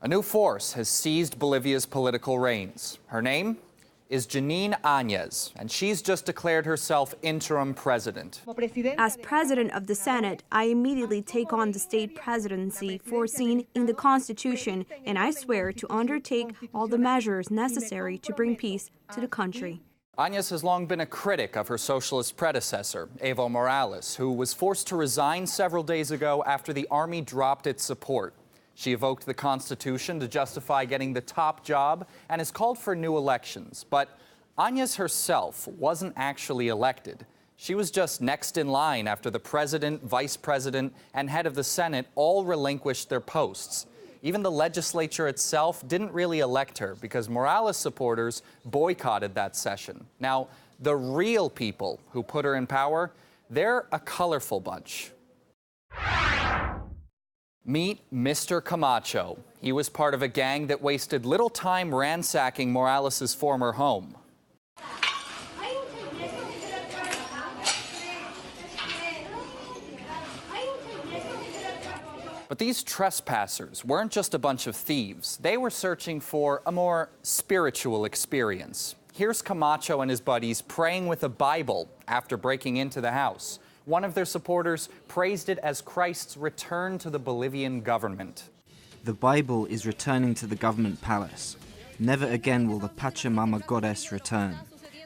A new force has seized Bolivia's political reins. Her name is Janine Áñez, and she's just declared herself interim president. As president of the Senate, I immediately take on the state presidency foreseen in the Constitution, and I swear to undertake all the measures necessary to bring peace to the country. Áñez has long been a critic of her socialist predecessor, Evo Morales, who was forced to resign several days ago after the army dropped its support. She evoked the Constitution to justify getting the top job and has called for new elections. But Áñez herself wasn't actually elected. She was just next in line after the president, vice president, and head of the Senate all relinquished their posts. Even the legislature itself didn't really elect her because Morales supporters boycotted that session. Now, the real people who put her in power, they're a colorful bunch. Meet Mr. Camacho. He was part of a gang that wasted little time ransacking Morales' former home. But these trespassers weren't just a bunch of thieves. They were searching for a more spiritual experience. Here's Camacho and his buddies praying with a Bible after breaking into the house. One of their supporters praised it as Christ's return to the Bolivian government. The Bible is returning to the government palace. Never again will the Pachamama goddess return.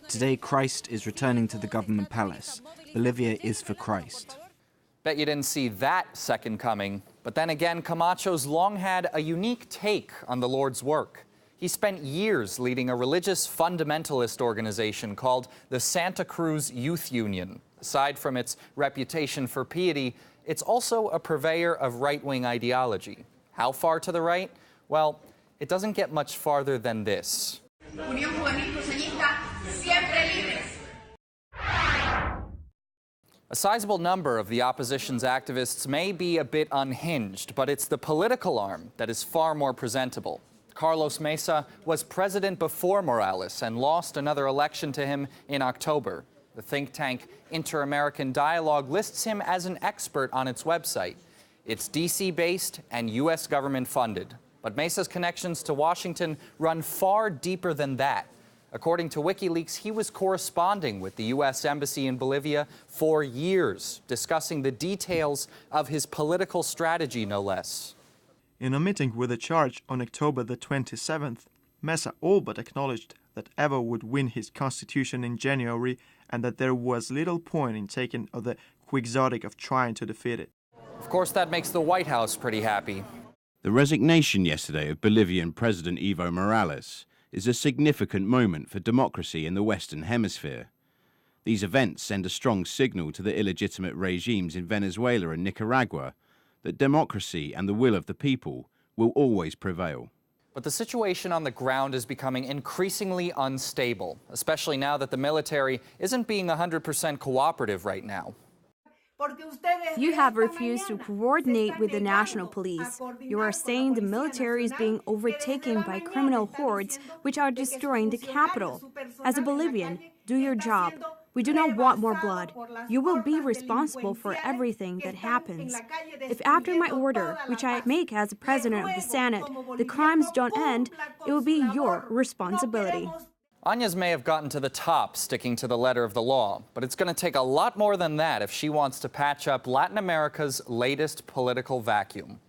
Today, Christ is returning to the government palace. Bolivia is for Christ. Bet you didn't see that second coming. But then again, Camacho's long had a unique take on the Lord's work. He spent years leading a religious fundamentalist organization called the Santa Cruz Youth Union. Aside from its reputation for piety, it's also a purveyor of right-wing ideology. How far to the right? Well, it doesn't get much farther than this. A sizable number of the opposition's activists may be a bit unhinged, but it's the political arm that is far more presentable. Carlos Mesa was president before Morales and lost another election to him in October. The think tank Inter-American Dialogue lists him as an expert on its website. It's DC-based and U.S. government-funded. But Mesa's connections to Washington run far deeper than that. According to WikiLeaks, he was corresponding with the U.S. Embassy in Bolivia for years, discussing the details of his political strategy, no less. In a meeting with the Charge on October the 27th, Mesa all but acknowledged that Evo would win his constitution in January and that there was little point in taking the quixotic of trying to defeat it. Of course, that makes the White House pretty happy. The resignation yesterday of Bolivian President Evo Morales is a significant moment for democracy in the Western Hemisphere. These events send a strong signal to the illegitimate regimes in Venezuela and Nicaragua that democracy and the will of the people will always prevail. But the situation on the ground is becoming increasingly unstable, especially now that the military isn't being 100% cooperative right now. You have refused to coordinate with the national police. You are saying the military is being overtaken by criminal hordes which are destroying the capital. As a Bolivian, do your job. We do not want more blood. You will be responsible for everything that happens. If after my order, which I make as president of the Senate, the crimes don't end, it will be your responsibility. Áñez may have gotten to the top sticking to the letter of the law, but it's going to take a lot more than that if she wants to patch up Latin America's latest political vacuum.